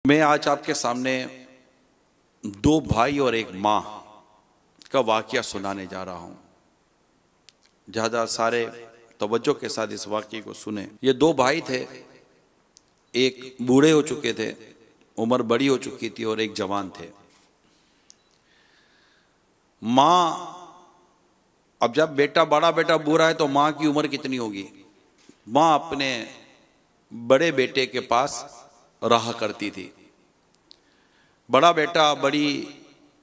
मैं आज आपके सामने दो भाई और एक माँ का वाक़या सुनाने जा रहा हूँ। ज़्यादा सारे तवज्जो के साथ इस वाक़ये को सुने। ये दो भाई थे, एक बूढ़े हो चुके थे, उम्र बड़ी हो चुकी थी, और एक जवान थे। माँ, अब जब बड़ा बेटा बूढ़ा है तो माँ की उम्र कितनी होगी? माँ अपने बड़े बेटे के पास रहा करती थी। बड़ा बेटा बड़ा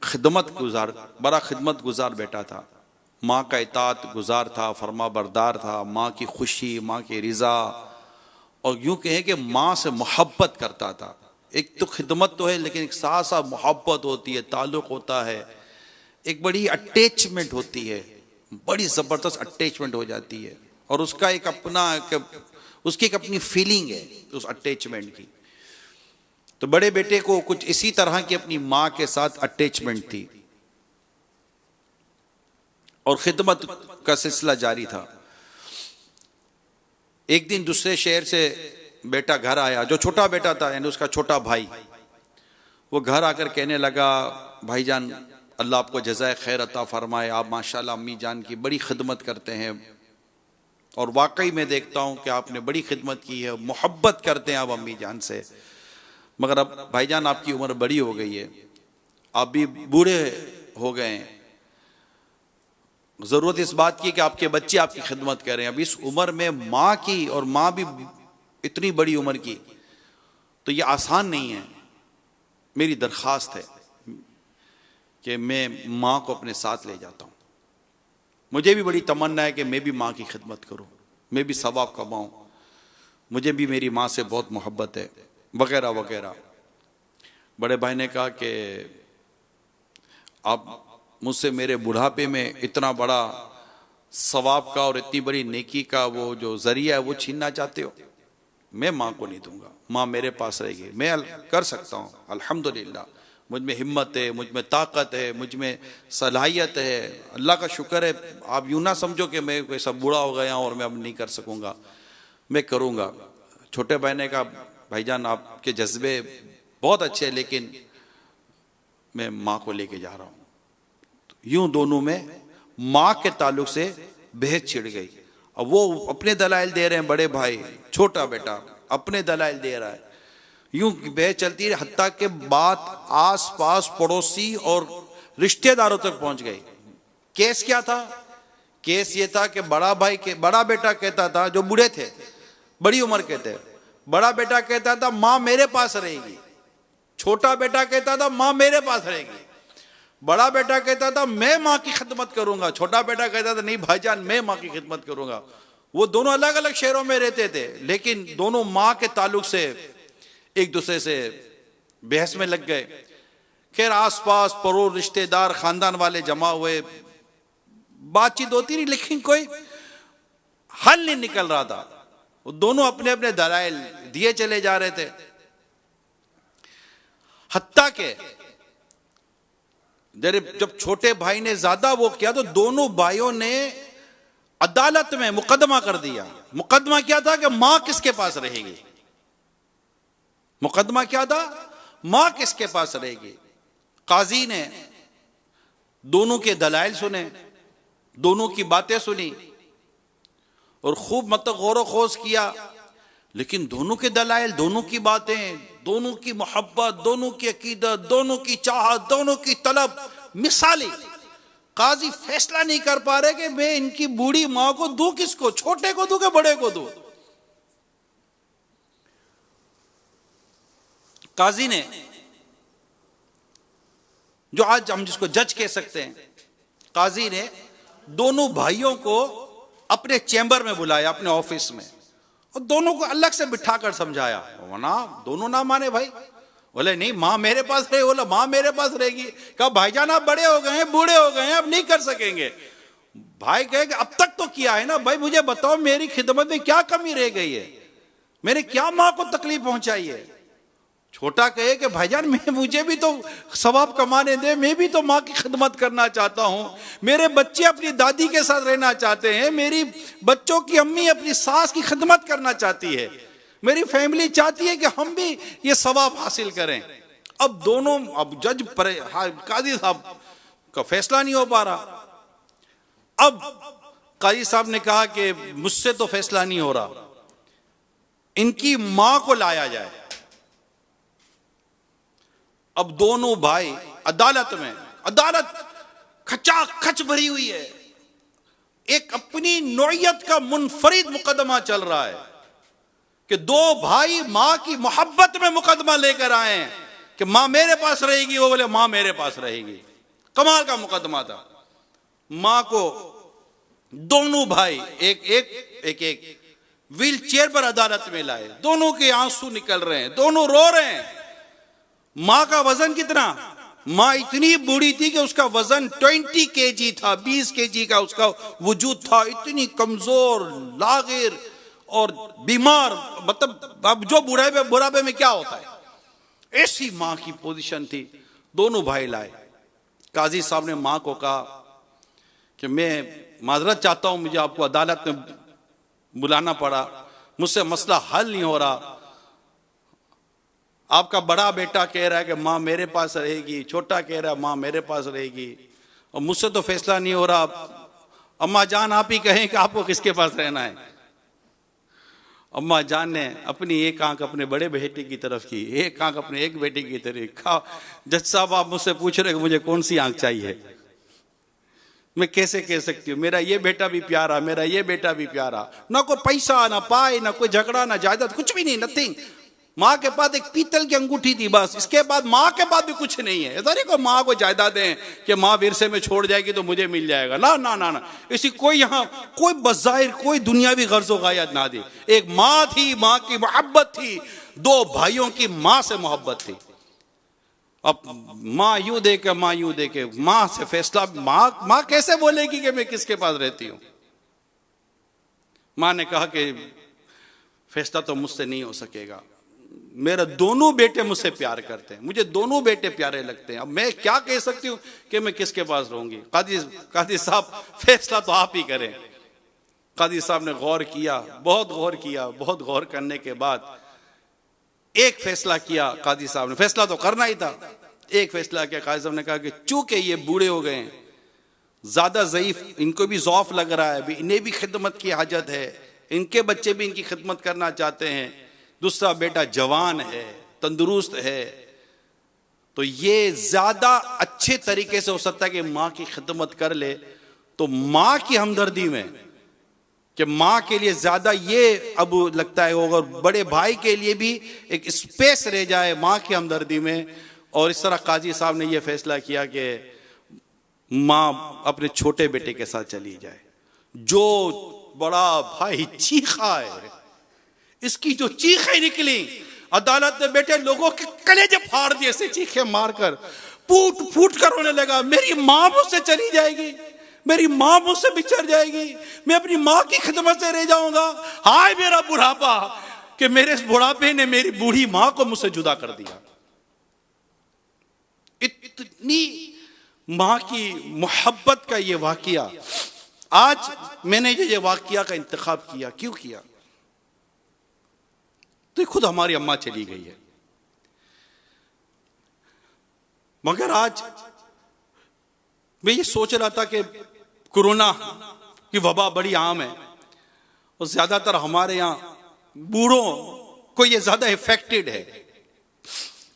खिदमत गुजार बेटा था। माँ का इताअत गुजार था, फरमा बरदार था, माँ की खुशी, माँ की रिज़ा, और यूँ कहें कि माँ से मोहब्बत करता था। एक तो खिदमत तो है, लेकिन एक साथ साथ मोहब्बत होती है, ताल्लुक़ होता है, एक बड़ी अटैचमेंट होती है, बड़ी ज़बरदस्त अटैचमेंट हो जाती है, और उसका उसकी एक अपनी फीलिंग है उस अटैचमेंट की। तो बड़े बेटे को कुछ इसी तरह की अपनी माँ के साथ अटैचमेंट थी, और खिदमत का सिलसिला जारी था। एक दिन दूसरे शहर से बेटा घर आया, जो छोटा बेटा था यानी उसका छोटा भाई, वो घर आकर कहने लगा, भाईजान अल्लाह आपको जज़ाए खैर अता फरमाए, आप माशाल्लाह अम्मी जान की बड़ी खिदमत करते हैं, और वाकई में देखता हूँ कि आपने बड़ी खिदमत की है, मोहब्बत करते हैं आप अम्मी जान से, मगर अब भाईजान आपकी उम्र बड़ी हो गई है, आप भी बूढ़े हो गए हैं, ज़रूरत इस बात की कि आपके बच्चे आपकी खिदमत करें। अब इस उम्र में माँ की, और माँ भी इतनी बड़ी उम्र की, तो ये आसान नहीं है। मेरी दरख्वास्त है कि मैं माँ को अपने साथ ले जाता हूँ। मुझे भी बड़ी तमन्ना है कि मैं भी माँ की खिदमत करूँ, मैं भी सवाब कमाऊँ, मुझे भी मेरी माँ से बहुत मोहब्बत है, वगैरह वगैरह। बड़े भाई ने कहा कि आप मुझसे मेरे बुढ़ापे में इतना बड़ा सवाब का और इतनी बड़ी नेकी का वो जो जरिया है वो छीनना चाहते हो? मैं माँ को नहीं दूंगा, माँ मेरे पास रहेगी, मैं कर सकता हूँ, अल्हम्दुलिल्लाह मुझ में हिम्मत है, मुझ में ताकत है, मुझ में सलाहियत है, अल्लाह का शुक्र है। आप यूँ ना समझो कि मैं कोई सब बूढ़ा हो गया और मैं अब नहीं कर सकूँगा, मैं करूँगा। छोटे भाई ने कहा, भाईजान आपके जज्बे बहुत अच्छे हैं, लेकिन मैं माँ को लेके जा रहा हूँ। यूं दोनों में माँ के ताल्लुक से बहस छिड़ गई। अब वो अपने दलाइल दे रहे हैं, बड़े भाई, छोटा बेटा अपने दलाइल दे रहा है, यूं बहस चलती है, हत्ता के बात आस पास पड़ोसी और रिश्तेदारों तक पहुंच गई। केस क्या था? केस ये था कि बड़ा बेटा कहता था, जो बूढ़े थे, बड़ी उम्र के थे, बड़ा बेटा कहता था माँ मेरे पास रहेगी, छोटा बेटा कहता था माँ मेरे पास रहेगी। बड़ा बेटा कहता था मैं माँ की खिदमत करूंगा, छोटा बेटा कहता था नहीं भाईजान मैं माँ की खिदमत करूंगा। वो दोनों अलग अलग शहरों में रहते थे, लेकिन दोनों माँ के ताल्लुक से एक दूसरे से बहस में लग गए। खैर आसपास पड़ोस, रिश्तेदार, खानदान वाले जमा हुए, बातचीत होती रही, लेकिन कोई हल नहीं निकल रहा था। वो दोनों अपने अपने दलाइल दिए चले जा रहे थे। हत्ता के जब छोटे भाई ने ज्यादा वो किया तो दोनों भाइयों ने अदालत में मुकदमा कर दिया। मुकदमा क्या था कि मां किसके पास रहेगी? मुकदमा क्या था? मां किसके पास रहेगी? काजी ने दोनों के दलाइल सुने, दोनों की बातें सुनी, और खूब गौर खोज किया, लेकिन दोनों के दलाइल, दोनों की बातें, दोनों की मोहब्बत, दोनों की अकीदत, दोनों की चाहत, दोनों की तलब मिसाली। काजी फैसला नहीं कर पा रहे कि मैं इनकी बूढ़ी माँ को दूं किसको, छोटे को दूं कि बड़े को दूं। काजी ने, जो आज हम जिसको जज कह सकते हैं, काजी ने दोनों भाइयों को अपने चैम्बर में बुलाया, अपने ऑफिस में, और दोनों को अलग से बिठाकर समझाया। वरना दोनों ना माने भाई, बोले नहीं माँ मेरे पास रहे, बोला माँ मेरे पास रहेगी। कहा भाईजान आप बड़े हो गए हैं, बूढ़े हो गए हैं, अब नहीं कर सकेंगे। भाई कहे कि अब तक तो किया है ना भाई, मुझे बताओ मेरी खिदमत में क्या कमी रह गई है, मैंने क्या माँ को तकलीफ पहुंचाई है? छोटा कहे कि भाईजान मुझे भी तो सवाब कमाने दे, मैं भी तो माँ की खिदमत करना चाहता हूँ, मेरे बच्चे अपनी दादी के साथ रहना चाहते हैं, मेरी बच्चों की अम्मी अपनी सास की खिदमत करना चाहती है। मेरी फैमिली चाहती है कि हम भी ये सवाब हासिल करें। अब दोनों, अब जज पर काजी साहब का फैसला नहीं हो पा रहा। अब काजी साहब ने कहा कि मुझसे तो फैसला नहीं हो रहा, इनकी मां को लाया जाए। अब दोनों भाई अदालत में, अदालत खचाखच भरी हुई है, एक अपनी नौइयत का मुनफरिद मुकदमा चल रहा है कि दो भाई मां की मोहब्बत में मुकदमा लेकर आए हैं कि मां मेरे पास रहेगी, वो बोले मां मेरे पास रहेगी। कमाल का मुकदमा था। मां को दोनों भाई एक एक एक एक व्हील चेयर पर अदालत में लाए, दोनों के आंसू निकल रहे हैं, दोनों रो रहे हैं। मां का वजन कितना? मां इतनी बूढ़ी थी कि उसका वजन 20 kg था, 20 kg का उसका वजूद था, इतनी कमजोर, लागिर और बीमार। मतलब अब जो बुढ़ापे में क्या होता है, ऐसी मां की पोजीशन थी। दोनों भाई लाए। काजी साहब ने मां को कहा कि मैं माजरत चाहता हूं, मुझे आपको अदालत में बुलाना पड़ा, मुझसे मसला हल नहीं हो रहा। आपका बड़ा बेटा कह रहा है कि मां मेरे पास रहेगी, छोटा कह रहा है मां मेरे पास रहेगी, और मुझसे तो फैसला नहीं हो रहा। अम्मा जान आप ही कहें कि आपको किसके पास रहना है। अम्मा जान ने अपनी एक आंख अपने बड़े बेटे की तरफ की, एक आंख अपने एक बेटे की तरफ। जज साहब आप मुझसे पूछ रहे कि मुझे कौन सी आंख चाहिए, मैं कैसे कह सकती हूँ? मेरा ये बेटा भी प्यारा, मेरा ये बेटा भी प्यारा, ना कोई पैसा ना पाए, ना कोई झगड़ा, ना जायदाद, कुछ भी नहीं, नथिंग। माँ के पास एक पीतल की अंगूठी थी बस, इसके बाद माँ के पास भी कुछ नहीं है। ऐसा नहीं को माँ को जायदादें कि माँ विरसे में छोड़ जाएगी तो मुझे मिल जाएगा, ना ना ना ना, इसी कोई यहाँ कोई बज़ाहिर कोई दुनियावी गर्ज़ो गायत ना दी। एक माँ थी, माँ की मोहब्बत थी, दो भाइयों की माँ से मोहब्बत थी। अब माँ यूं देखे, माँ यूं देखे, माँ से फैसला, माँ कैसे बोलेगी कि मैं किसके पास रहती हूं? माँ ने कहा कि फैसला तो मुझसे नहीं हो सकेगा, मेरा दोनों बेटे मुझसे प्यार करते हैं, मुझे दोनों बेटे प्यारे लगते हैं, अब मैं क्या कह सकती हूँ कि मैं किसके पास रहूंगी? काजी साहब फैसला तो आप ही करें। काजी साहब ने गौर किया, बहुत गौर किया, बहुत गौर करने के बाद एक फैसला किया। काजी साहब ने फैसला तो करना ही था, एक फैसला किया। काजी साहब ने कहा कि चूंकि ये बूढ़े हो गए हैं, ज्यादा ज़ईफ, इनको भी ज़ौफ लग रहा है, इन्हें भी खिदमत की हाजत है, इनके बच्चे भी इनकी खिदमत करना चाहते हैं, दूसरा बेटा जवान है, तंदुरुस्त है, तो ये ज्यादा अच्छे तरीके से हो सकता है कि माँ की खिदमत कर ले। तो माँ की हमदर्दी में कि माँ के लिए ज्यादा ये अब लगता है, अगर बड़े भाई के लिए भी एक स्पेस रह जाए माँ की हमदर्दी में। और इस तरह काजी साहब ने यह फैसला किया कि माँ अपने छोटे बेटे के साथ चली जाए। जो बड़ा भाई चीखा है, इसकी जो चीखें निकली, अदालत में बैठे लोगों के कलेजे फाड़ दिए, ऐसे चीखें मारकर फूट फूट कर रोने लगा, मेरी माँ मुझसे चली जाएगी, मेरी माँ मुझसे बिछड़ जाएगी, मैं अपनी माँ की खिदमत से रह जाऊंगा। हाय मेरा बुढ़ापा कि मेरे इस बुढ़ापे ने मेरी बूढ़ी माँ को मुझसे जुदा कर दिया। इतनी माँ की मोहब्बत का ये वाकया, आज मैंने ये वाकया का इंतखाब किया, क्यों किया? तो खुद हमारी अम्मा चली गई है, मगर आज मैं ये सोच रहा था कि कोरोना की वबा बड़ी आम है और ज्यादातर हमारे यहाँ बूढ़ों को ये ज्यादा इफेक्टेड है।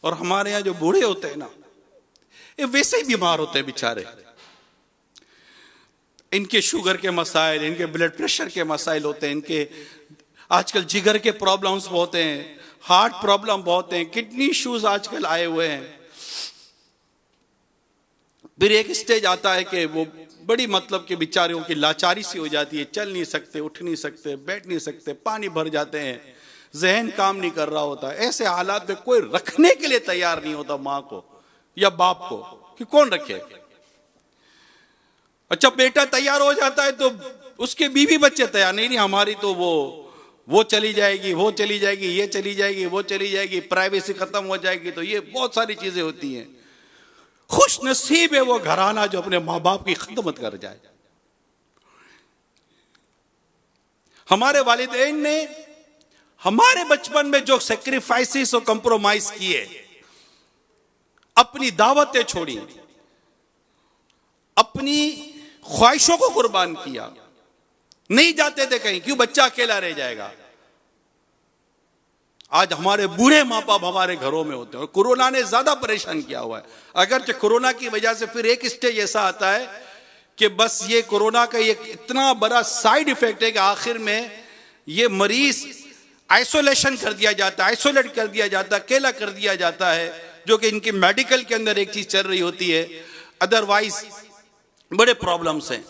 और हमारे यहाँ जो बूढ़े होते हैं ना, ये वैसे ही बीमार होते हैं बेचारे। इनके शुगर के मसाइल, इनके ब्लड प्रेशर के मसाइल होते हैं, इनके आजकल जिगर के प्रॉब्लम्स बहुत हैं, हार्ट प्रॉब्लम बहुत हैं, किडनी इश्यूज आजकल आए हुए हैं। फिर एक स्टेज आता है कि वो बड़ी मतलब कि बेचारियों की लाचारी सी हो जाती है, चल नहीं सकते, उठ नहीं सकते, बैठ नहीं सकते, पानी भर जाते हैं, जहन काम नहीं कर रहा होता। ऐसे हालात में कोई रखने के लिए तैयार नहीं होता माँ को या बाप को, कि कौन रखे। अच्छा बेटा तैयार हो जाता है तो उसके बीवी बच्चे तैयार नहीं, हमारी तो वो चली जाएगी, वो चली जाएगी, ये चली जाएगी, वो चली जाएगी, प्राइवेसी खत्म हो जाएगी, तो ये बहुत सारी चीजें होती हैं। खुश नसीब है वो घराना जो अपने माँ बाप की खिदमत कर जाए। हमारे वालिदैन ने हमारे बचपन में जो सेक्रीफाइसेस और कंप्रोमाइज किए, अपनी दावतें छोड़ी, अपनी ख्वाहिशों को कुर्बान किया, नहीं जाते थे कहीं, क्यों? बच्चा अकेला रह जाएगा। आज हमारे बूढ़े माँ बाप हमारे घरों में होते हैं, और कोरोना ने ज्यादा परेशान किया हुआ है। अगर कोरोना की वजह से फिर एक स्टेज ऐसा आता है कि बस ये कोरोना का एक इतना बड़ा साइड इफेक्ट है कि आखिर में ये मरीज आइसोलेशन कर दिया जाता है, आइसोलेट कर दिया जाता है, अकेला कर दिया जाता है, जो कि इनके मेडिकल के अंदर एक चीज चल रही होती है, अदरवाइज बड़े प्रॉब्लम्स हैं।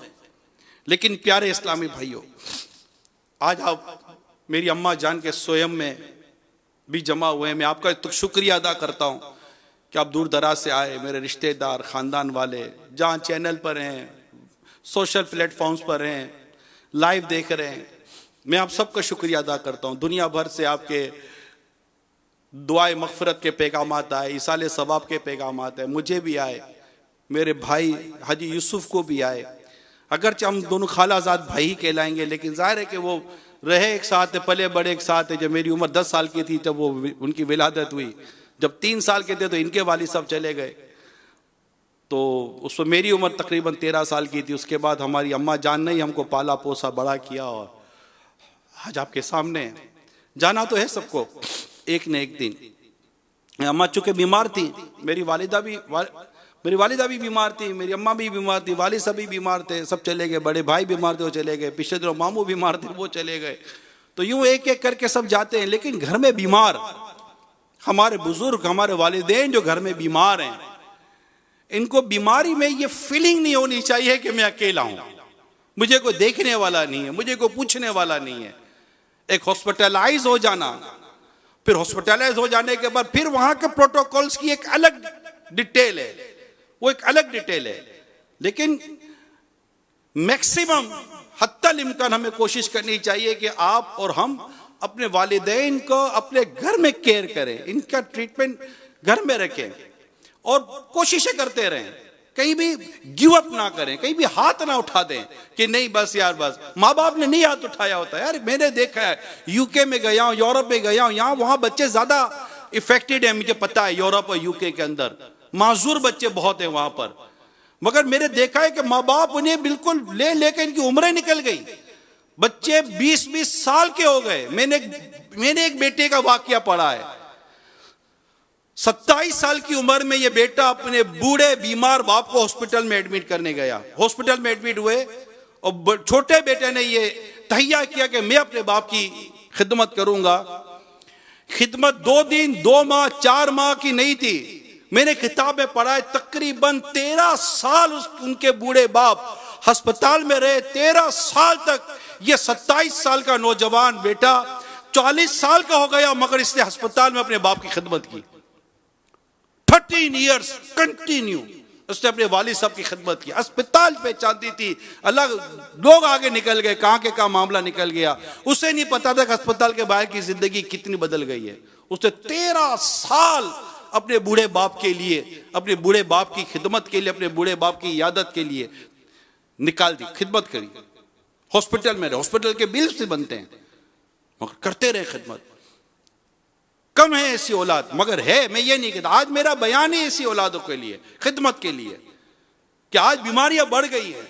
लेकिन प्यारे इस्लामी भाइयों, आज आप मेरी अम्मा जान के स्वयं में भी जमा हुए हैं। मैं आपका तो शुक्रिया अदा करता हूं कि आप दूर दराज से आए, मेरे रिश्तेदार, खानदान वाले, जहां चैनल पर हैं, सोशल प्लेटफॉर्म्स पर हैं, लाइव देख रहे हैं, मैं आप सबका शुक्रिया अदा करता हूं। दुनिया भर से आपके दुआए मगफरत के पैगाम आए, इसाले सवाब के पैगाम आए, मुझे भी आए, मेरे भाई हाजी यूसुफ को भी आए। अगरचे हम दोनों खालाजाद भाई ही कहलाएंगे, लेकिन जाहिर है कि वो रहे एक साथ, पले बड़े एक साथ है। जब मेरी उम्र 10 साल की थी तब वो उनकी विलादत हुई, जब 3 साल के थे तो इनके वालिद साहब चले गए, तो उस पर मेरी उम्र तकरीबन 13 साल की थी। उसके बाद हमारी अम्मा जान ने ही हमको पाला पोसा बड़ा किया, और आज आपके सामने जाना तो है सबको एक न एक दिन। अम्मा चूंकि बीमार थी, मेरी वालिदा भी बीमार थी, मेरी अम्मा भी बीमार थी, वालिद साहब भी बीमार थे, सब चले गए, बड़े भाई बीमार थे वो चले गए, पिछले दिनों मामू बीमार थे वो चले गए, तो यूं एक एक करके सब जाते हैं। लेकिन घर में बीमार हमारे बुजुर्ग, हमारे वालिदैन जो घर में बीमार हैं, इनको बीमारी में ये फीलिंग नहीं होनी चाहिए कि मैं अकेला हूं, मुझे कोई देखने वाला नहीं है, मुझे कोई पूछने वाला नहीं है। एक हॉस्पिटलाइज हो जाना, फिर हॉस्पिटलाइज हो जाने के बाद फिर वहां के प्रोटोकॉल्स की एक अलग डिटेल है, वो एक अलग डिटेल है। लेकिन मैक्सिमम हत्तल इम्कान हमें कोशिश करनी चाहिए कि आप और हम अपने वालिदैन को अपने घर में केयर करें, इनका ट्रीटमेंट घर में रखें और कोशिशें करते रहें, कहीं भी गिव अप ना करें, कहीं भी हाथ ना उठा दें कि नहीं बस यार बस। माँ बाप ने नहीं हाथ उठाया होता है, यार मैंने देखा है, यूके में गया हूं, यूरोप में गया हूं, यहाँ वहां बच्चे ज्यादा इफेक्टेड है, मुझे पता है, यूरोप और यूके के अंदर माजूर बच्चे बहुत हैं वहां पर, मगर मेरे देखा है कि माँ बाप उन्हें बिल्कुल ले लेकर इनकी उम्रें निकल गई, बच्चे 20-20 साल के हो गए। मैंने एक बेटे का वाकया पढ़ा है, 27 साल की उम्र में ये बेटा अपने बूढ़े बीमार बाप को हॉस्पिटल में एडमिट करने गया, हॉस्पिटल में एडमिट हुए और छोटे बेटे ने ये तहैया किया कि मैं अपने बाप की खिदमत करूंगा। खिदमत 2 दिन 2 माह 4 माह की नहीं थी, मैंने किताब में पढ़ा है तकरीबन 13 साल उनके बूढ़े बाप अस्पताल में रहे। 13 साल तक ये 27 साल का नौजवान बेटा 40 साल का हो गया, मगर इसने अस्पताल में अपने बाप की खिदमत की। 13 ईयर्स कंटिन्यू उसने अपने वालिद साहब की खिदमत की। अस्पताल पे चाहती थी, अलग लोग आगे निकल गए, कहां के कहां मामला निकल गया, उसे नहीं पता था कि अस्पताल के बाहर की जिंदगी कितनी बदल गई है। उसने 13 साल अपने बूढ़े बाप के लिए, अपने बूढ़े बाप की खिदमत के लिए, अपने बूढ़े बाप की इयादत के लिए निकाल दी, खिदमत करी। हॉस्पिटल में रहे, हॉस्पिटल के बिल्स भी बनते हैं, मगर करते रहे खिदमत। कम है ऐसी औलाद, मगर है, मैं ये नहीं कहता। आज मेरा बयान है ऐसी औलादों के लिए, खिदमत के लिए, कि आज बीमारियां बढ़ गई है,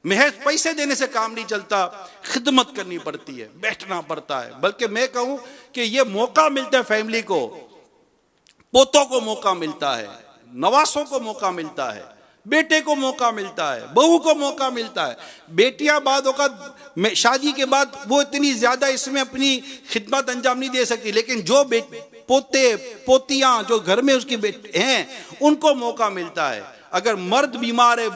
महज पैसे देने से काम नहीं चलता, खिदमत करनी पड़ती है, बैठना पड़ता है। बल्कि मैं कहूं कि यह मौका मिलता है फैमिली को, पोतों को मौका मिलता है, नवासों को मौका मिलता है, बेटे को मौका मिलता है, बहू को मौका मिलता है। बेटियां बाद औक़ात शादी के बाद वो इतनी ज्यादा इसमें अपनी खिदमत अंजाम नहीं दे सकती, लेकिन जो पोते पोतियां जो घर में उसकी हैं उनको मौका मिलता है। अगर मर्द बीमार है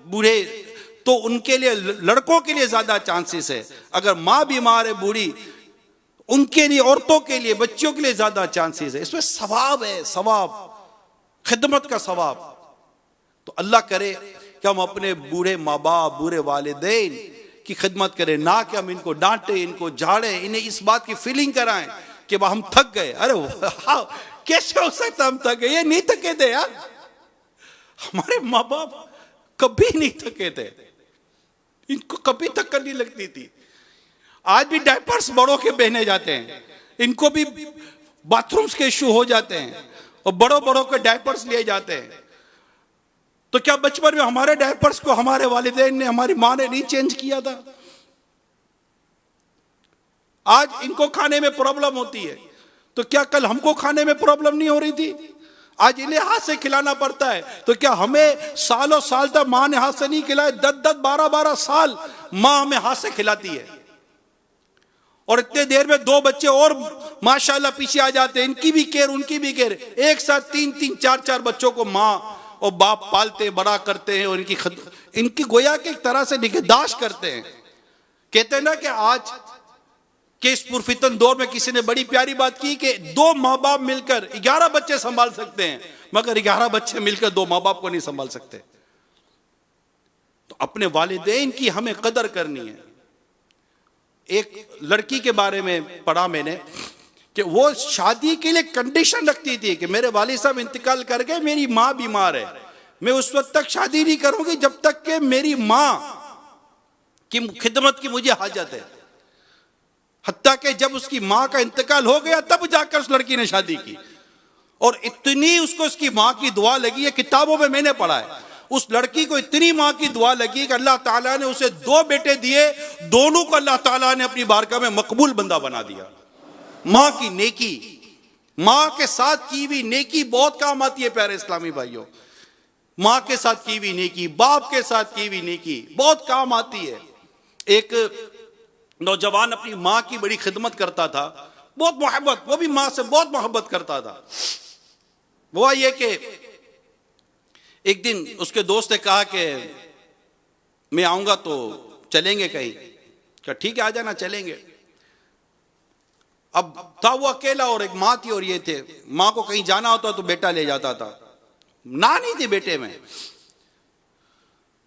बूढ़े तो उनके लिए, लड़कों के लिए ज्यादा चांसेस है। अगर माँ बीमार है बूढ़ी, उनके लिए, औरतों के लिए, बच्चियों के लिए ज्यादा चांसेस है। इसमें सवाब है, सवाब, खिदमत का सवाब। तो अल्लाह करे कि हम अपने बूढ़े माँ बाप, बूढ़े वालिदैन की खिदमत करें, ना कि हम इनको डांटे, इनको झाड़े, इन्हें इस बात की फीलिंग कराएं कि हम थक गए। अरे कैसे हो सकता हम थक गए? ये नहीं थके थे यार, हमारे माँ बाप कभी नहीं थके थे, इनको कभी थकन नहीं लगती थी। आज भी डायपर्स बड़ों के पहने जाते हैं, इनको भी बाथरूम्स के इश्यू हो जाते हैं और बड़ों बड़ों के डायपर्स लिए जाते हैं। तो क्या बचपन में हमारे डायपर्स को हमारे वालिदैन ने, हमारी माँ ने नहीं चेंज किया था? आज इनको खाने में प्रॉब्लम होती है, तो क्या कल हमको खाने में प्रॉब्लम नहीं हो रही थी? आज इन्हें हाथ से खिलाना पड़ता है, तो क्या हमें सालों साल तक माँ ने हाथ से नहीं खिलाए? 10-10, 12-12 साल माँ हमें हाथ से खिलाती है, और इतने देर में 2 बच्चे और माशाल्लाह पीछे आ जाते हैं, इनकी भी केयर उनकी भी केयर। एक साथ 3-3, 4-4 बच्चों को माँ और बाप पालते बड़ा करते हैं, और इनकी गोया के एक तरह से निगहदाश्त करते हैं। कहते हैं ना कि आज के इस पुरफितन दौर में किसी ने बड़ी प्यारी बात की कि 2 माँ बाप मिलकर 11 बच्चे संभाल सकते हैं, मगर 11 बच्चे मिलकर 2 माँ बाप को नहीं संभाल सकते। तो अपने वालिदैन की हमें कदर करनी है। एक लड़की के बारे में पढ़ा मैंने कि वो शादी के लिए कंडीशन रखती थी कि मेरे वालिद साहब इंतकाल कर गए, मेरी माँ बीमार है, मैं उस वक्त तक शादी नहीं करूंगी जब तक कि मेरी माँ की खिदमत की मुझे हाजत है। हत्ता कि जब उसकी माँ का इंतकाल हो गया तब जाकर उस लड़की ने शादी की, और इतनी उसको उसकी माँ की दुआ लगी है, किताबों में मैंने पढ़ा है, उस लड़की को इतनी माँ की दुआ लगी कि अल्लाह ताला ने उसे 2 बेटे दिए, दोनों को अल्लाह ताला ने अपनी बारगाह में मकबूल बंदा बना दिया। माँ की नेकी, माँ के साथ की हुई नेकी बहुत काम आती है प्यारे इस्लामी भाइयों। माँ के साथ की हुई नेकी, बाप के साथ की हुई नेकी बहुत काम आती है। एक नौजवान अपनी माँ की बड़ी खिदमत करता था, बहुत मोहब्बत, वो भी माँ से बहुत मोहब्बत करता था। हुआ ये कि एक दिन उसके दोस्त ने कहा कि मैं आऊंगा तो चलेंगे कहीं। कहा ठीक है आ जाना, चलेंगे। अब था वो अकेला और एक माँ थी और ये थे। माँ को कहीं जाना होता तो बेटा ले जाता था, ना नहीं थी बेटे में।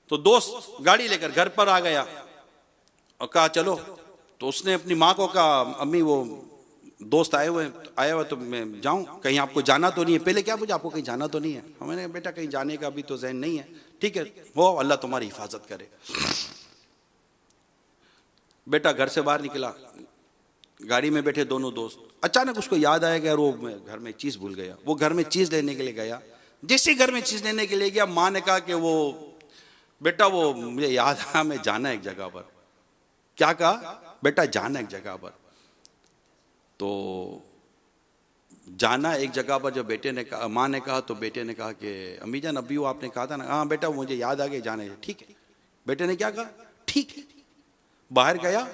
तो दोस्त गाड़ी लेकर घर पर आ गया और कहा चलो। तो उसने अपनी माँ को कहा अम्मी वो दोस्त आया हुआ तो मैं जाऊं, कहीं आपको जाना तो नहीं है? पहले क्या पूछा, आपको कहीं जाना तो नहीं है? मैंने बेटा कहीं जाने का अभी तो ज़हन नहीं है। ठीक है, हो अल्लाह तुम्हारी हिफाजत करे। बेटा घर से बाहर निकला, गाड़ी में बैठे दोनों दोस्त। अचानक उसको याद आया कि यार वो मैं घर में चीज़ भूल गया। वो घर में चीज़ लेने के लिए गया। जैसे घर में चीज़ लेने के लिए गया, माँ ने कहा कि वो बेटा वो मुझे याद आया, मैं जाना एक जगह पर। क्या कहा? बेटा जाना एक जगह पर। तो जाना एक जगह पर जब बेटे ने कहा, माँ ने कहा, तो बेटे ने कहा कि अम्मी जान अभी वो आपने कहा था ना? हाँ बेटा मुझे याद आ गया, जाना है। ठीक है। बेटे ने क्या कहा? ठीक है। बाहर गया,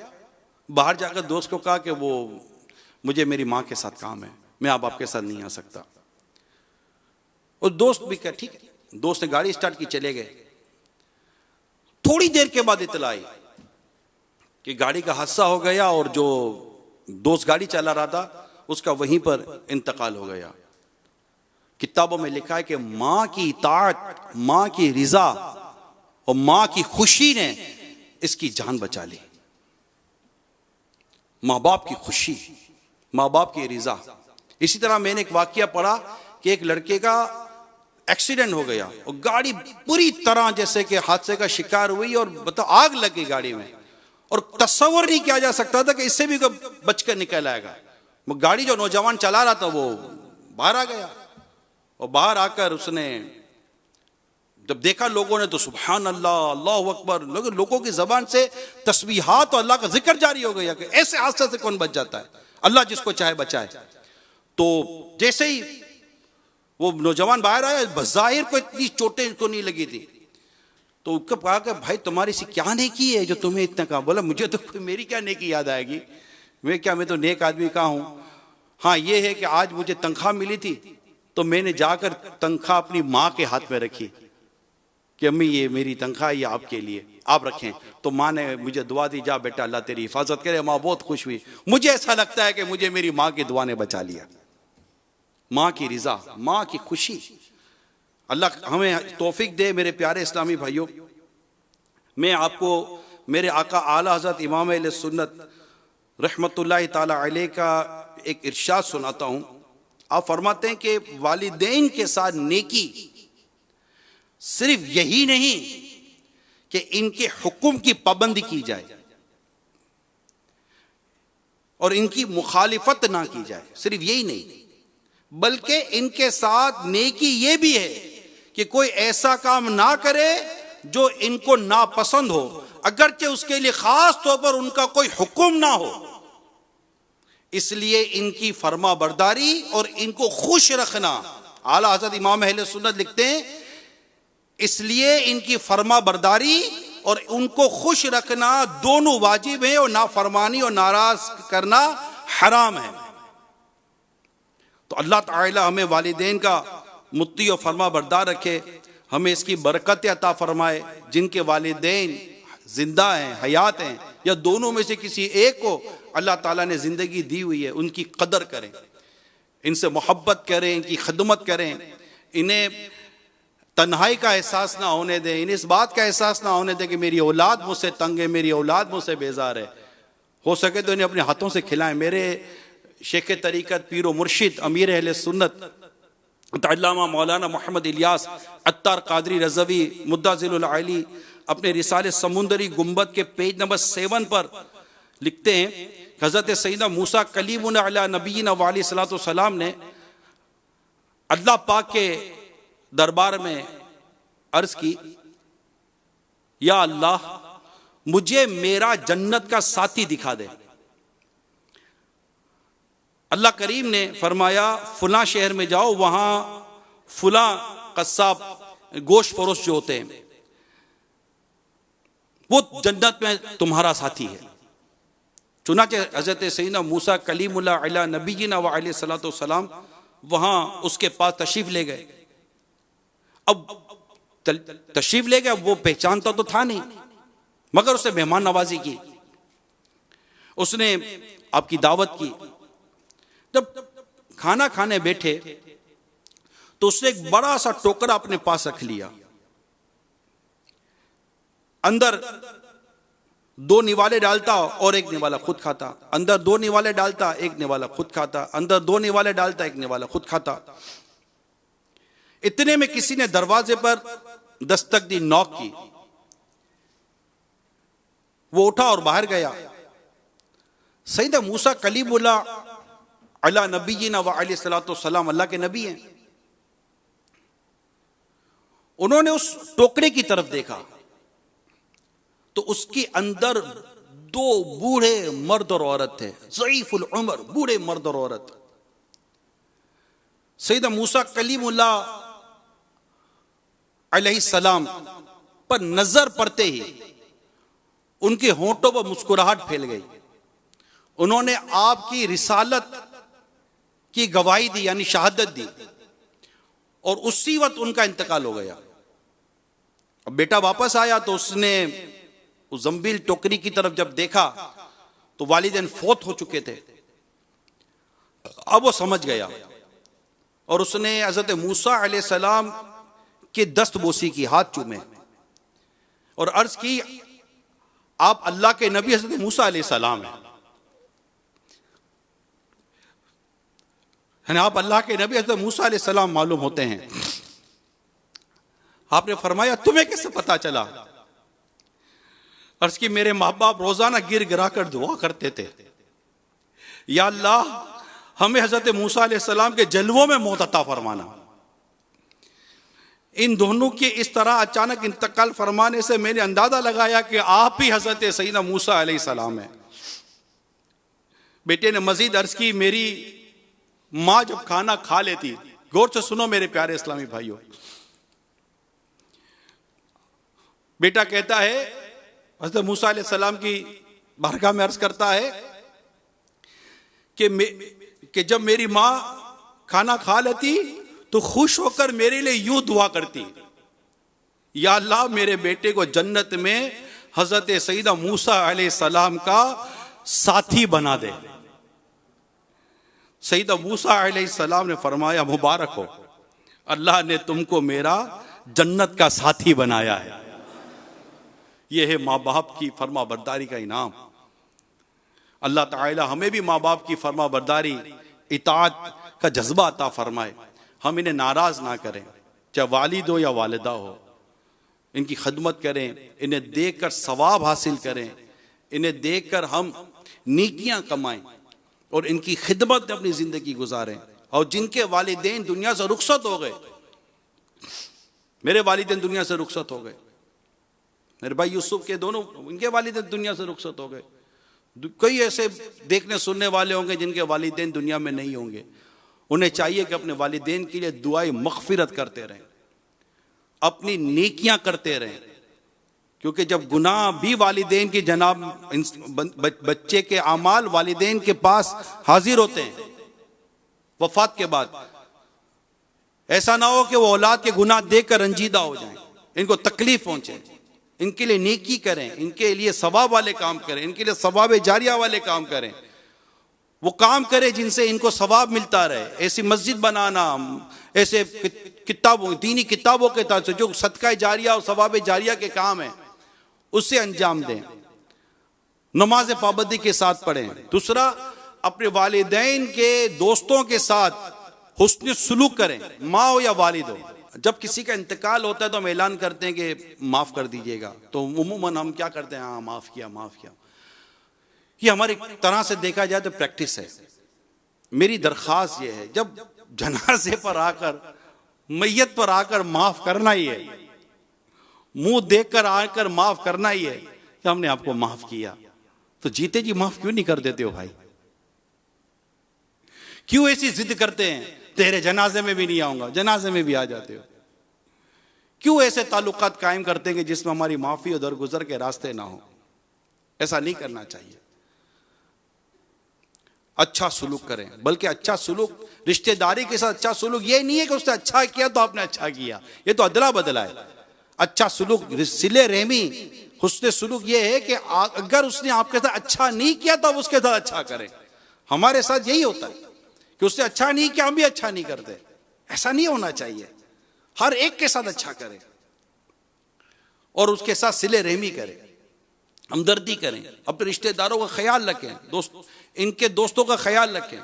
बाहर जाकर दोस्त को कहा कि वो मुझे मेरी माँ के साथ काम है, मैं अब आपके साथ नहीं आ सकता। और दोस्त भी कहा ठीक है। दोस्त ने गाड़ी स्टार्ट की, चले गए। थोड़ी देर के बाद इतला आई कि गाड़ी का हादसा हो गया और जो दोस्त गाड़ी चला रहा था उसका वहीं पर इंतकाल हो गया। किताबों में लिखा है कि माँ की इताअत, माँ की रिजा और माँ की खुशी ने इसकी जान बचा ली। माँ बाप की खुशी, माँ बाप की रिजा। इसी तरह मैंने एक वाकया पढ़ा कि एक लड़के का एक्सीडेंट हो गया और गाड़ी पूरी तरह जैसे कि हादसे का शिकार हुई और बताओ आग लग गई गाड़ी में, और तस्वर नहीं किया जा सकता था कि इससे भी बचकर निकल आएगा। वो गाड़ी जो नौजवान चला रहा था वो बाहर आ गया, और बाहर आकर उसने जब देखा लोगों ने तो सुभान अल्लाह, अल्लाह अकबर, लोगों की जबान से तस्बीहात और अल्लाह का जिक्र जारी हो गया कि ऐसे हादसे से कौन बच जाता है? अल्लाह जिसको चाहे बचाए। तो जैसे ही वो नौजवान बाहर आया, बज़ाहिर को इतनी चोटें को नहीं लगी थी, तो उसको कहा कि भाई तुम्हारी सी क्या नेकी है जो तुम्हें इतना कहा? बोला मुझे तो मेरी क्या नेकी याद आएगी, मैं तो नेक आदमी का हूँ। हाँ ये है कि आज मुझे तनख्वाह मिली थी तो मैंने जाकर तनख्वाह अपनी माँ के हाथ में रखी कि अम्मी ये मेरी तनख्वाह ये आपके लिए, आप रखें। तो माँ ने मुझे दुआ दी, जा बेटा अल्लाह तेरी हिफाजत करे। माँ बहुत खुश हुई। मुझे ऐसा लगता है कि मुझे मेरी माँ की दुआ ने बचा लिया। माँ की रिजा, माँ की खुशी। अल्लाह हमें तौफीक दे। मेरे प्यारे इस्लामी भाइयों, मैं आपको मेरे आका आला हज़रत इमाम अहले सुन्नत रहमतुल्लाहि ताला अलैह का एक इरशाद सुनाता हूँ। आप फरमाते हैं कि वालिदैन के साथ नेकी सिर्फ यही नहीं कि इनके हुक्म की पाबंदी की जाए, और इनकी मुखालिफत ना की जाए। सिर्फ यही नहीं, बल्कि इनके साथ नेकी ये भी है कि कोई ऐसा काम ना करे जो इनको नापसंद हो, अगरचे उसके लिए खास तौर पर उनका कोई हुक्म ना हो। इसलिए इनकी फर्मा बरदारी और इनको खुश रखना, आला हज़रत इमाम अहले सुन्नत लिखते हैं, इसलिए इनकी फर्मा बरदारी और उनको खुश रखना दोनों वाजिब है, और नाफरमानी और नाराज करना हराम है। तो अल्लाह ताला हमें वालिदैन का मुत्ती और फर्मा बरदार रखे, हमें इसकी बरकत अता फरमाए। जिनके वालिदैन जिंदा हैं, हयात हैं, या दोनों में से किसी एक को अल्लाह ताला ने जिंदगी दी हुई है, उनकी कदर करें, इनसे मोहब्बत करें, इनकी खिदमत करें, इन्हें तन्हाई का एहसास ना होने दें, इन्हें इस बात का एहसास ना होने दें कि मेरी औलाद मुझसे तंग है, मेरी औलाद मुझसे बेजार है। हो सके तो इन्हें अपने हाथों से खिलाएं। मेरे शेख तरीक़त पीर व मुर्शिद अमीर अहले सुन्नत अल्लामा मौलाना मोहम्मद इलियास अत्तार कादरी रज़वी मुद्दाज़िलुल आली अपने रिसाले समुंदरी गुंबद के पेज नंबर 7 पर लिखते हैं, हज़रत सैयदना मूसा कलीमुना अला नबीना व अलैहि सलातो सलाम ने अल्लाह पाक के दरबार में अर्ज की, या अल्लाह मुझे मेरा जन्नत का साथी दिखा दे। अल्लाह करीम ने फरमाया, फुला शहर में जाओ, वहां फुला कस्साब गोश्त फरोश जो होते हैं वो जन्नत में तुम्हारा साथी है। चुनाचे हजरत सैयदना मूसा कलीमुल्लाह अला नबीना व अलैहि सलातो सलाम वहां उसके पास तशरीफ ले गए। अब तशरीफ ले गए, वो पहचानता तो था नहीं, मगर उसने मेहमान नवाजी की, उसने आपकी दावत की। जब खाना खाने बैठे तो उसने एक बड़ा सा टोकरा अपने पास रख लिया, अंदर 2 निवाले डालता और एक निवाला खुद खाता, अंदर 2 निवाले डालता, एक निवाला खुद खाता, अंदर 2 निवाले डालता, एक निवाला खुद खाता। इतने में किसी ने दरवाजे पर दस्तक दी, नॉक की। वो उठा और बाहर गया। सैयदना मूसा कलीमुल्लाह अला नबीना व अलैहि सलातो सलाम अल्लाह के नबी हैं। उन्होंने उस टोकरे की तरफ देखा तो उसके अंदर 2 बूढ़े मर्द और औरत थे, ज़ईफुल उम्र, बूढ़े मर्द और औरत। सैयदना मूसा कलीमुल्लाह अलैहि सलाम पर नजर पड़ते ही उनके होंठों पर मुस्कुराहट फैल गई। उन्होंने आपकी रिसालत की गवाही दी, यानी शहादत दी, और उसी वक्त उनका इंतकाल हो गया। अब बेटा वापस आया तो उसने उस जंबील टोकरी की तरफ जब देखा तो वालिदैन फौत हो चुके थे। अब वो समझ गया और उसने हज़रत मूसा अलैहिस्सलाम के दस्त बोसी की, हाथ चूमे और अर्ज की, आप अल्लाह के नबी हज़रत मूसा अलैहिस्सलाम हैं, आप अल्लाह के नबी हज़रत मूसा अलैहिस्सलाम मालूम होते हैं। आपने फरमाया, तुम्हें कैसे पता चला? अर्ज की, मेरे माँ बाप रोजाना गिर गिरा कर दुआ करते थे, या अल्लाह हमें हज़रत मूसा अलैहिस्सलाम के जलवों में मौत अता फरमाना। इन दोनों के इस तरह अचानक इंतकाल फरमाने से मैंने अंदाजा लगाया कि आप ही हज़रत सैयदना मूसा अलैहिस्सलाम हैं। बेटे ने मजीद अर्ज की, मेरी माँ जब खाना खा लेती, गौर से सुनो मेरे प्यारे इस्लामी भाइयों, बेटा कहता है, हज़रत मूसा अलैहिस्सलाम की बारगाह में अर्ज करता है कि जब मेरी माँ खाना खा लेती तो खुश होकर मेरे लिए यूं दुआ करती, या अल्लाह मेरे बेटे को जन्नत में हज़रत सैयदना मूसा अलैहिस्सलाम का साथी बना दे। सैयदना मूसा अलैहिस्सलाम ने फरमाया, मुबारक हो, अल्लाह ने तुमको मेरा जन्नत का साथी बनाया है। यह है माँ बाप की फर्मा बरदारी का इनाम। अल्लाह ताला हमें भी माँ बाप की फर्मा बरदारी, इताअत का जज्बा अता फरमाए। हम इन्हें नाराज ना करें, चाहे वालिद हो या वालिदा हो, इनकी खदमत करें, इन्हें देखकर सवाब हासिल करें, इन्हें देखकर हम नीकियां कमाएं। और इनकी खिदमत में अपनी ज़िंदगी गुजारें। और जिनके वालिदैन दुनिया से रुखसत हो गए, मेरे वालिदैन दुनिया से रुखसत हो गए, मेरे भाई यूसुफ के दोनों, इनके वालिदैन दुनिया से रुखसत हो गए। कई ऐसे देखने सुनने वाले होंगे जिनके वालिदैन दुनिया में नहीं होंगे। उन्हें चाहिए कि अपने वालिदैन के लिए दुआए मग़फ़िरत करते रहें, अपनी नेकियां करते रहें, क्योंकि जब गुनाह भी वालिदैन की जनाब बच्चे के आमाल वालिदैन के पास हाजिर होते हैं वफात के बाद, ऐसा ना हो कि वो औलाद के गुनाह देखकर रंजीदा हो जाएं, इनको तकलीफ पहुंचे। इनके लिए नेकी करें, इनके लिए सवाब वाले काम करें, इनके लिए सवाब जारिया वाले काम करें। वो काम करें जिनसे इनको सवाब मिलता रहे। ऐसी मस्जिद बनाना, ऐसे किताबों, दीनी किताबों के तहत जो सदका जारिया और सवाब जारिया के काम है उससे अंजाम दें। नमाज पाबंदी के साथ पढ़ें। दूसरा, अपने वालिदैन के दोस्तों के साथ हुस्न सुलूक करें, माँ हो या वालिद हो। जब किसी का इंतकाल होता है तो हम ऐलान करते हैं कि माफ़ कर दीजिएगा, तो उमूमन हम क्या करते हैं, हाँ माफ़ किया माफ़ किया। ये हमारी तरह से देखा जाए तो प्रैक्टिस है। मेरी दरख्वास्त ये है, जब जनाजे पर आकर, मैयत पर आकर माफ़ करना ही है, मुंह देखकर आकर माफ़ करना ही है कि हमने आपको माफ़ किया, तो जीते जी माफ़ क्यों नहीं कर देते हो भाई? क्यों ऐसी जिद करते हैं, तेरे जनाजे में भी नहीं आऊंगा, जनाजे में भी आ जाते हो? क्यों ऐसे ताल्लुकात कायम करते हैं कि जिसमें हमारी माफी और दरगुजर के रास्ते ना हो? ऐसा नहीं करना चाहिए। अच्छा सुलूक करें, बल्कि अच्छा सुलूक रिश्तेदारी के साथ अच्छा सुलूक ये नहीं है कि उसने अच्छा किया तो आपने अच्छा किया, ये तो अदला बदला है। अच्छा सुलूक, सिले रहमी, हुस्न सुलूक ये है कि अगर उसने आपके साथ अच्छा नहीं किया तो आप उसके साथ अच्छा करें। हमारे साथ यही होता है कि उसने अच्छा नहीं किया, हम भी अच्छा नहीं करते। ऐसा नहीं होना चाहिए। हर एक के साथ अच्छा करें और उसके साथ सिले रहमी करें, हमदर्दी करें, अपने रिश्तेदारों का ख्याल रखें, इनके दोस्तों का ख्याल रखें।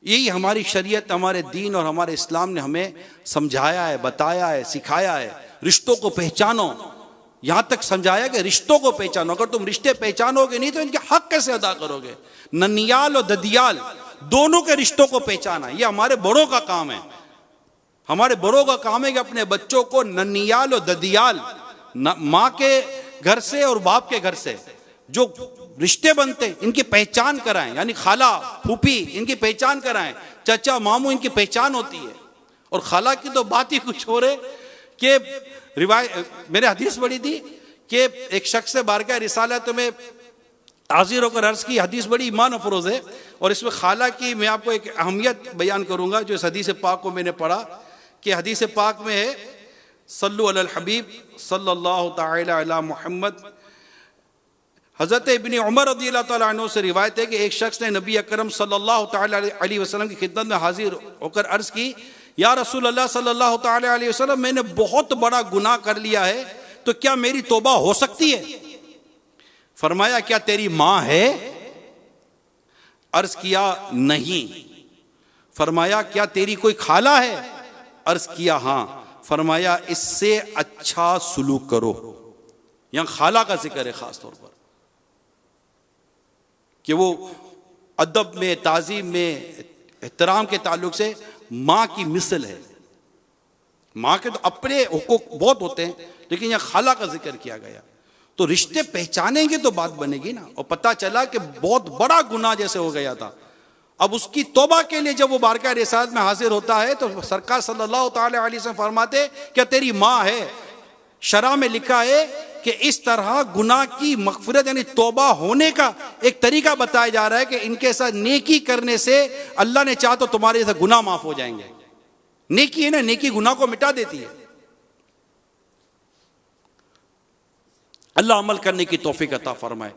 यही हमारी शरीयत, हमारे दीन और हमारे इस्लाम ने हमें समझाया है, बताया है, सिखाया है। रिश्तों को पहचानो, यहां तक समझाया कि रिश्तों को पहचानो। अगर तुम रिश्ते पहचानोगे नहीं तो इनके हक कैसे अदा करोगे? ननियाल और ददियाल दोनों के रिश्तों को पहचाना ये हमारे बड़ों का काम है। हमारे बड़ों का काम है कि अपने बच्चों को ननियाल और ददियाल, माँ के घर से और बाप के घर से जो रिश्ते बनते इनकी पहचान कराएं, यानी खाला फूफी इनकी पहचान कराएं, चाचा मामू इनकी पहचान होती है। और खाला की तो बात ही कुछ हो रहे कि मेरे हदीस पढ़ी थी कि एक शख्स से बारगाह रिसालत में हाजिर होकर अर्ज की, हदीस बड़ी ईमान अफरोज है और इसमें खाला की मैं आपको एक अहमियत बयान करूंगा जो इस हदीस पाक को मैंने पढ़ा कि हदीस पाक में है, सल्लु अलल हबीब सल्लल्लाहु तआला अला मुहम्मद। हज़रत इब्न उमर रज़ियल्लाहु तआला अन्हु से रिवायत है कि एक शख्स ने नबी अकरम सल्लल्लाहु तआला अलैहि वसल्लम की खिदमत में हाजिर होकर अर्ज की, या रसूल अल्लाह सल्लल्लाहु तआला अलैहि वसल्लम, मैंने बहुत बड़ा गुनाह कर लिया है, तो क्या मेरी तौबा हो सकती है? फरमाया, क्या तेरी माँ है? अर्ज किया, नहीं। फरमाया, क्या तेरी कोई खाला है? अर्ज किया, हाँ। फरमाया, इससे अच्छा सुलूक करो। यहां खाला का जिक्र है खास तौर पर कि वो अदब में, ताजीम में, एहतराम के ताल्लुक से माँ की मिसल है। माँ के तो अपने हुकूक बहुत होते हैं, लेकिन यहां खाला का जिक्र किया गया। तो रिश्ते पहचानेंगे तो बात बनेगी ना। और पता चला कि बहुत बड़ा गुनाह जैसे हो गया था, अब उसकी तौबा के लिए जब वो बारगाह रिसालत में हाजिर होता है तो सरकार सल्लल्लाहु तआला अलैहि वसल्लम फरमाते, क्या तेरी माँ है? शरा में लिखा है कि इस तरह गुनाह की मग़फ़िरत यानी तौबा होने का एक तरीका बताया जा रहा है कि इनके साथ नेकी करने से अल्लाह ने चाहा तो तुम्हारे साथ गुनाह माफ हो जाएंगे। नेकी है ना, नेकी गुनाह को मिटा देती है। अल्लाह अमल करने की तौफीक अता फरमाए।